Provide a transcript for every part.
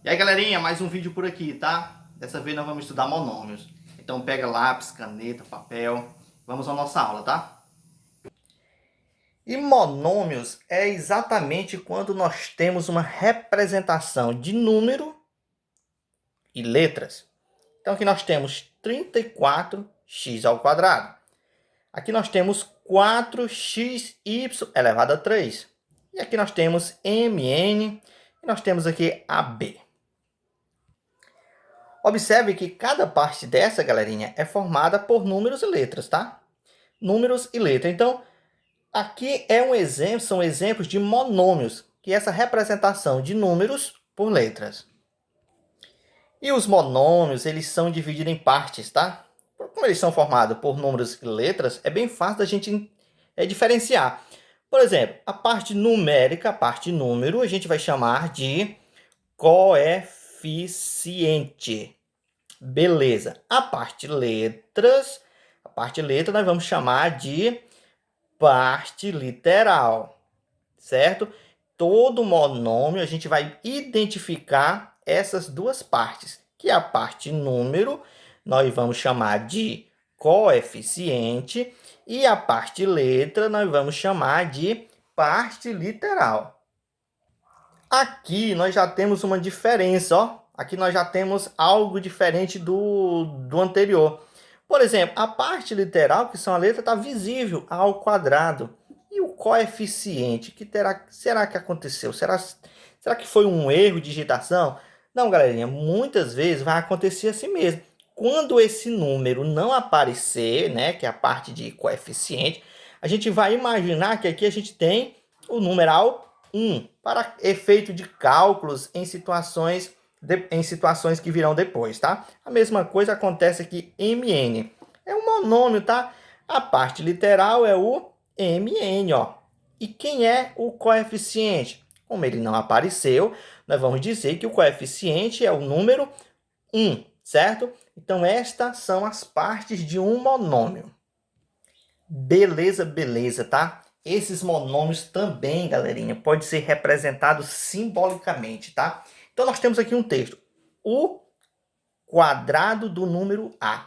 E aí, galerinha, mais um vídeo por aqui, tá? Dessa vez nós vamos estudar monômios. Então pega lápis, caneta, papel. Vamos à nossa aula, tá? E monômios é exatamente quando nós temos uma representação de número e letras. Então aqui nós temos 34x ao quadrado. Aqui nós temos 4xy elevado a 3. E aqui nós temos mn e nós temos aqui ab. Observe que cada parte dessa, galerinha, é formada por números e letras, tá? Números e letras. Então, aqui é um exemplo, são exemplos de monômios, que é essa representação de números por letras. E os monômios, eles são divididos em partes, tá? Como eles são formados por números e letras, é bem fácil da gente diferenciar. Por exemplo, a parte numérica, a parte número, a gente vai chamar de coeficiente. Beleza. A parte letra nós vamos chamar de parte literal, certo? Todo monômio a gente vai identificar essas duas partes, que é a parte número, nós vamos chamar de coeficiente, e a parte letra nós vamos chamar de parte literal. Aqui nós já temos uma diferença, ó. Aqui nós já temos algo diferente do anterior. Por exemplo, a parte literal, que são a letra, está visível ao quadrado. E o coeficiente, será que aconteceu? Será que foi um erro de digitação? Não, galerinha, muitas vezes vai acontecer assim mesmo. Quando esse número não aparecer, né, que é a parte de coeficiente, a gente vai imaginar que aqui a gente tem o numeral 1, para efeito de cálculos em situações que virão depois, tá? A mesma coisa acontece aqui mn. É um monômio, tá? A parte literal é o mn, ó. E quem é o coeficiente? Como ele não apareceu, nós vamos dizer que o coeficiente é o número 1, certo? Então, estas são as partes de um monômio. Beleza, beleza, tá? Esses monômios também, galerinha, pode ser representado simbolicamente, tá? Então, nós temos aqui um texto. O quadrado do número A.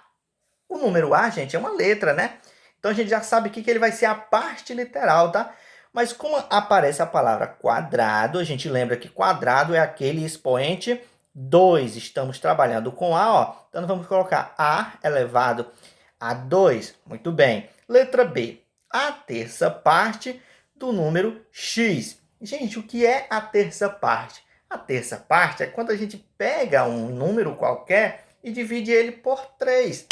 O número A, gente, é uma letra, né? Então, a gente já sabe aqui que ele vai ser a parte literal, tá? Mas como aparece a palavra quadrado, a gente lembra que quadrado é aquele expoente 2. Estamos trabalhando com A, ó. Então, nós vamos colocar A elevado a 2. Muito bem. Letra B. A terça parte do número x. Gente, o que é a terça parte? A terça parte é quando a gente pega um número qualquer e divide ele por 3.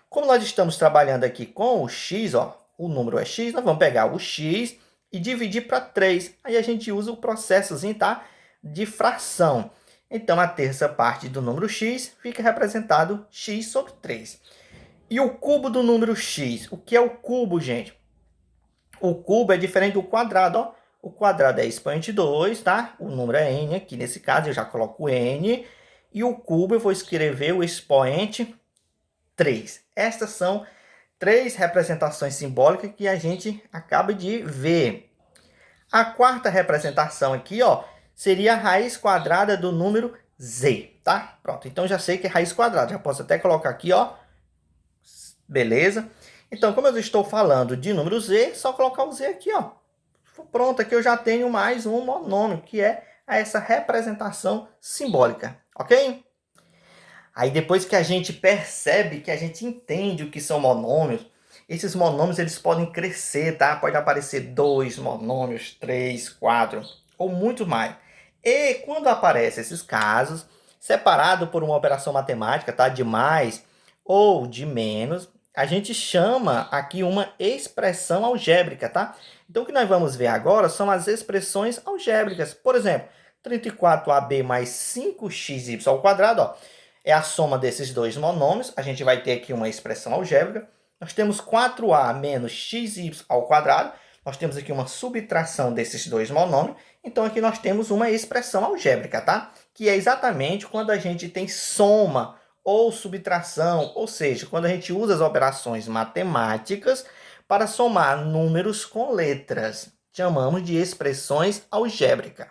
Como nós estamos trabalhando aqui com o x, ó, o número é x, nós vamos pegar o x e dividir para 3. Aí a gente usa o processozinho, tá? De fração. Então, a terça parte do número x fica representado x sobre 3. E o cubo do número x? O que é o cubo, gente? O cubo é diferente do quadrado, ó. O quadrado é expoente 2, tá? O número é n aqui, nesse caso eu já coloco n. E o cubo eu vou escrever o expoente 3. Estas são 3 representações simbólicas que a gente acaba de ver. A quarta representação aqui, ó, seria a raiz quadrada do número z, tá? Pronto, então já sei que é raiz quadrada. Já posso até colocar aqui, ó. Beleza? Então, como eu estou falando de número z, só colocar o z aqui, ó. Pronto, aqui eu já tenho mais um monômio, que é essa representação simbólica, ok? Aí depois que a gente percebe, que a gente entende o que são monômios, esses monômios eles podem crescer, tá? Pode aparecer 2 monômios, 3, 4 ou muito mais. E quando aparecem esses casos, separado por uma operação matemática, tá? De mais ou de menos, a gente chama aqui uma expressão algébrica, tá? Então, o que nós vamos ver agora são as expressões algébricas. Por exemplo, 34ab mais 5xy ao quadrado, ó, é a soma desses dois monômios. A gente vai ter aqui uma expressão algébrica. Nós temos 4a menos xy ao quadrado. Nós temos aqui uma subtração desses dois monômios. Então, aqui nós temos uma expressão algébrica, tá? Que é exatamente quando a gente tem soma ou subtração, ou seja, quando a gente usa as operações matemáticas para somar números com letras. Chamamos de expressões algébricas.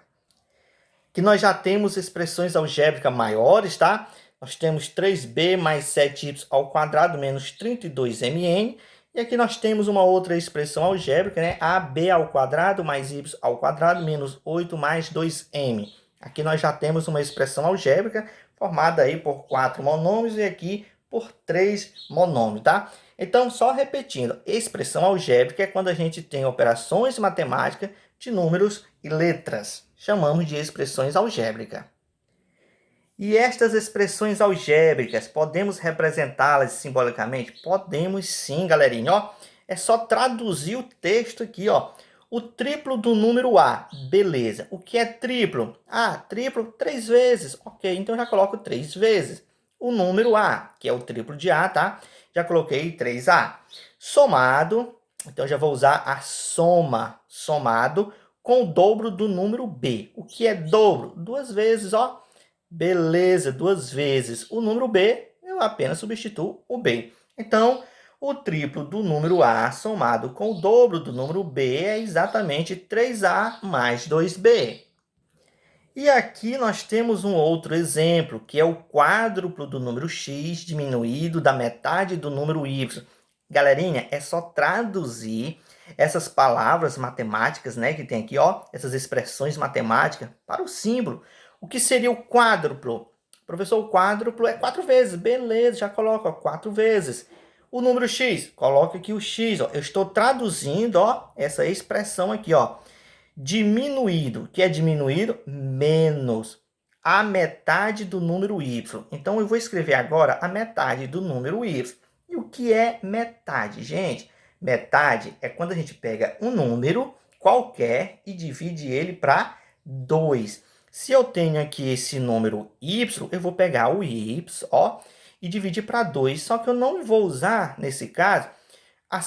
que nós já temos expressões algébricas maiores, tá? Nós temos 3b mais 7y ao quadrado menos 32mn. E aqui nós temos uma outra expressão algébrica, né? ab ao quadrado mais y ao quadrado menos 8 mais 2m. Aqui nós já temos uma expressão algébrica formada aí por 4 monômios e aqui por 3 monômios, tá? Então, só repetindo, expressão algébrica é quando a gente tem operações matemáticas de números e letras. Chamamos de expressões algébricas. E estas expressões algébricas, podemos representá-las simbolicamente? Podemos sim, galerinha. Ó, é só traduzir o texto aqui, ó. O triplo do número A. Beleza. O que é triplo? Ah, triplo 3 vezes. Ok, então já coloco 3 vezes. O número A, que é o triplo de A, tá? Já coloquei 3A. Somado, então já vou usar a soma. Somado com o dobro do número B. O que é dobro? 2 vezes, ó. Beleza, 2 vezes o número B, eu apenas substituo o B. Então, o triplo do número A somado com o dobro do número B é exatamente 3A mais 2B. E aqui nós temos um outro exemplo, que é o quádruplo do número x diminuído da metade do número y. Galerinha, é só traduzir essas palavras matemáticas, né, que tem aqui, ó, essas expressões matemáticas para o símbolo. O que seria o quádruplo? Professor, o quádruplo é 4 vezes. Beleza, já coloca 4 vezes. O número x, coloca aqui o x. Ó. Eu estou traduzindo, ó, essa expressão aqui, ó. Diminuído. O que é diminuído? Menos a metade do número y. Então, eu vou escrever agora a metade do número y. E o que é metade, gente? Metade é quando a gente pega um número qualquer e divide ele para 2. Se eu tenho aqui esse número y, eu vou pegar o y, ó, e dividir para 2. Só que eu não vou usar, nesse caso,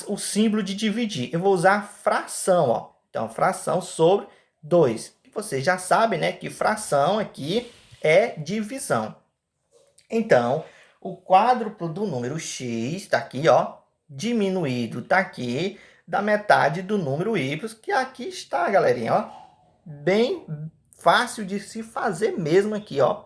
o símbolo de dividir. Eu vou usar fração, ó. Então, fração sobre 2. Vocês já sabem, né, que fração aqui é divisão. Então, o quádruplo do número x está aqui, ó, diminuído está aqui, da metade do número y, que aqui está, galerinha, ó, bem fácil de se fazer mesmo aqui, ó.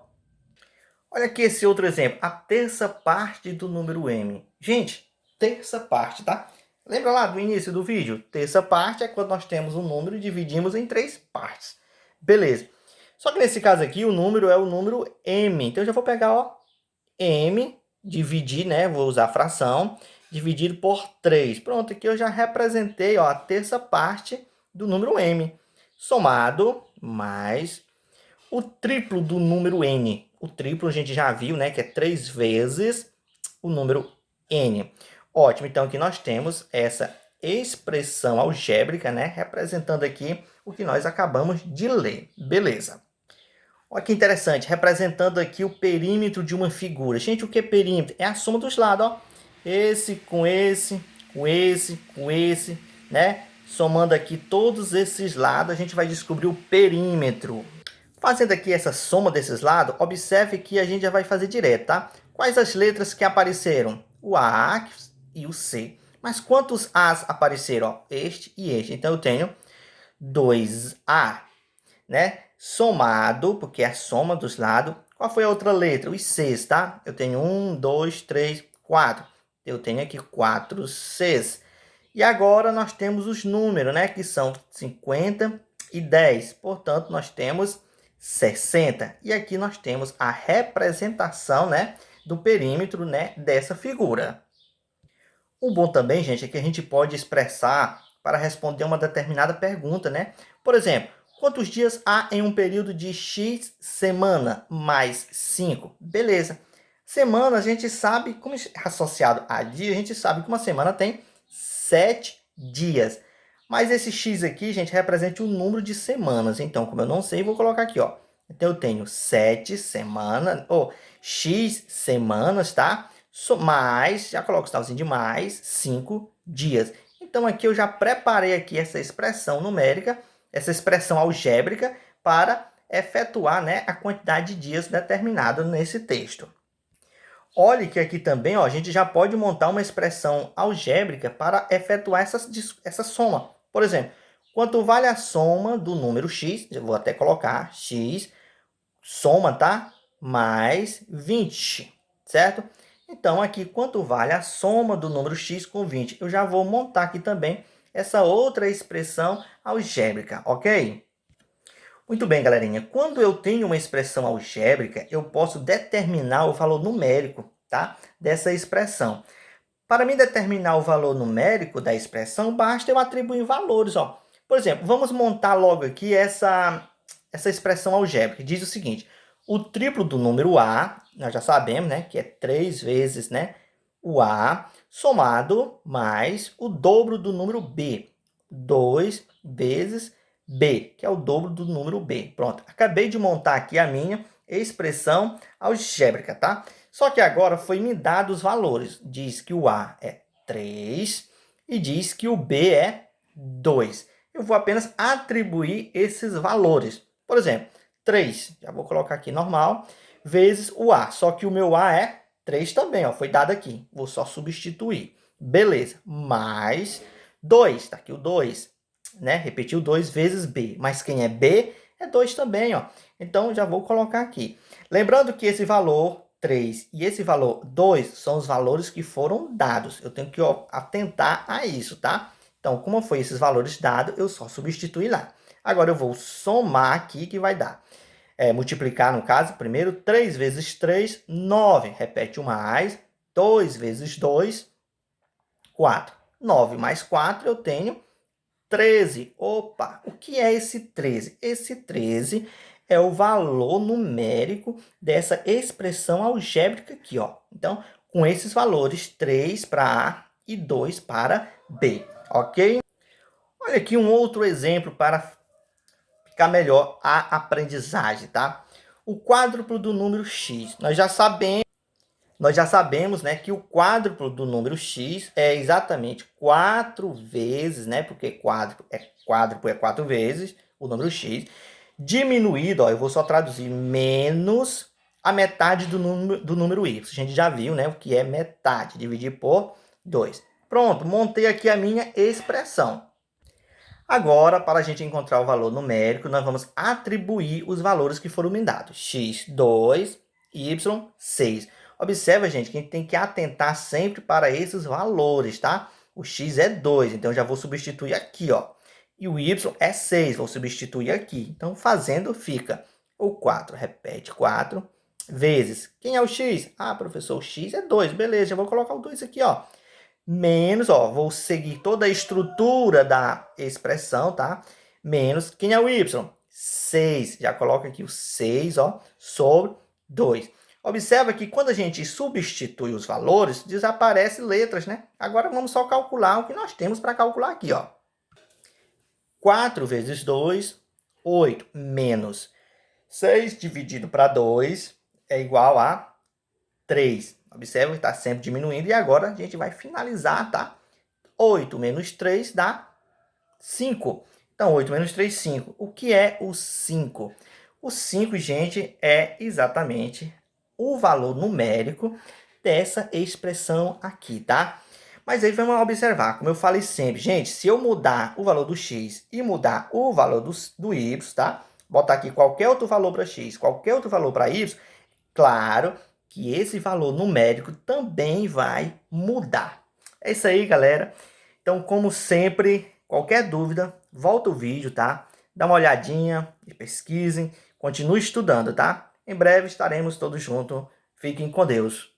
Olha aqui esse outro exemplo, a terça parte do número m. Gente, terça parte, tá? Lembra lá do início do vídeo? Terça parte é quando nós temos um número e dividimos em 3 partes. Beleza. Só que nesse caso aqui, o número é o número m. Então, eu já vou pegar, ó, m, dividir, né? Vou usar a fração, dividido por 3. Pronto, aqui eu já representei, ó, a terça parte do número m. Somado mais o triplo do número n. O triplo a gente já viu, né? Que é 3 vezes o número n. Ótimo, então aqui nós temos essa expressão algébrica, né? Representando aqui o que nós acabamos de ler. Beleza. Olha que interessante, representando aqui o perímetro de uma figura. Gente, o que é perímetro? É a soma dos lados, ó. Esse com esse, com esse, com esse, né? Somando aqui todos esses lados, a gente vai descobrir o perímetro. Fazendo aqui essa soma desses lados, observe que a gente já vai fazer direto, tá? Quais as letras que apareceram? O A e o C. Mas quantos As apareceram? Ó, este e este. Então, eu tenho 2A, né? Somado, porque é a soma dos lados. Qual foi a outra letra? Os Cs, tá? Eu tenho 1, 2, 3, 4. Eu tenho aqui 4 Cs. E agora nós temos os números, né? Que são 50 e 10. Portanto, nós temos 60. E aqui nós temos a representação, né, do perímetro, né, dessa figura. O bom também, gente, é que a gente pode expressar para responder uma determinada pergunta, né? Por exemplo, quantos dias há em um período de X semana mais 5? Beleza. Semana, a gente sabe, como é associado a dia, a gente sabe que uma semana tem 7 dias. Mas esse X aqui, gente, representa o número de semanas. Então, como eu não sei, vou colocar aqui, ó. Então, eu tenho 7 semanas, ou X semanas, tá? Mais, já coloco o sinalzinho de mais, 5 dias. Então, aqui eu já preparei aqui essa expressão numérica, essa expressão algébrica, para efetuar, né, a quantidade de dias determinada nesse texto. Olhe que aqui também, ó, a gente já pode montar uma expressão algébrica para efetuar essa soma. Por exemplo, quanto vale a soma do número x, eu vou até colocar x, soma, tá? Mais 20, certo? Então, aqui, quanto vale a soma do número x com 20? Eu já vou montar aqui também essa outra expressão algébrica, ok? Muito bem, galerinha. Quando eu tenho uma expressão algébrica, eu posso determinar o valor numérico, tá? Dessa expressão. Para mim determinar o valor numérico da expressão, basta eu atribuir valores, ó. Por exemplo, vamos montar logo aqui essa expressão algébrica. Diz o seguinte: o triplo do número A, nós já sabemos, né, que é 3 vezes, né, o A, somado mais o dobro do número B, 2 vezes B, que é o dobro do número B. Pronto, acabei de montar aqui a minha expressão algébrica, tá? Só que agora foi me dado os valores. Diz que o A é 3 e diz que o B é 2. Eu vou apenas atribuir esses valores. Por exemplo, 3, já vou colocar aqui normal, vezes o A. Só que o meu A é 3 também, ó, foi dado aqui. Vou só substituir. Beleza, mais 2, está aqui o 2, né? Repetiu 2 vezes B. Mas quem é B é 2 também, ó. Então, já vou colocar aqui. Lembrando que esse valor 3 e esse valor 2 são os valores que foram dados. Eu tenho que atentar a isso, tá? Então, como foi esses valores dados, eu só substituí lá. Agora, eu vou somar aqui, que vai dar. Multiplicar, no caso, primeiro, 3 vezes 3, 9. Repete o mais. 2 vezes 2, 4. 9 mais 4, eu tenho 13. Opa, o que é esse 13? Esse 13 é o valor numérico dessa expressão algébrica aqui, ó. Então, com esses valores, 3 para A e 2 para B, ok? Olha aqui um outro exemplo para ficar melhor a aprendizagem, tá? O quádruplo do número x. Nós já sabemos, né, que o quádruplo do número x é exatamente 4 vezes, né, porque quádruplo é 4 vezes o número x, diminuído, ó, eu vou só traduzir, menos a metade do número y. A gente já viu, né, o que é metade, dividir por 2. Pronto, montei aqui a minha expressão. Agora, para a gente encontrar o valor numérico, nós vamos atribuir os valores que foram me dados. X, 2, Y, 6. Observa, gente, que a gente tem que atentar sempre para esses valores, tá? O X é 2, então já vou substituir aqui, ó. E o Y é 6, vou substituir aqui. Então, fazendo, fica o 4. Repete, 4 vezes. Quem é o X? Ah, professor, o X é 2. Beleza, já vou colocar o 2 aqui, ó. Menos, ó, vou seguir toda a estrutura da expressão, tá? Menos, quem é o Y? 6. Já coloca aqui o 6, ó, sobre 2. Observa que quando a gente substitui os valores, desaparecem letras, né? Agora vamos só calcular o que nós temos para calcular aqui, ó. 4 vezes 2, 8, menos 6 dividido para 2 é igual a 3. Observa que está sempre diminuindo. E agora a gente vai finalizar, tá? 8 menos 3 dá 5. Então, 8 menos 3, 5. O que é o 5? O 5, gente, é exatamente o valor numérico dessa expressão aqui, tá? Mas aí vamos observar, como eu falei sempre, gente, se eu mudar o valor do x e mudar o valor do y, tá? Botar aqui qualquer outro valor para x, qualquer outro valor para y, claro que esse valor numérico também vai mudar. É isso aí, galera. Então, como sempre, qualquer dúvida, volta o vídeo, tá? Dá uma olhadinha, pesquisem, continue estudando, tá? Em breve estaremos todos juntos. Fiquem com Deus.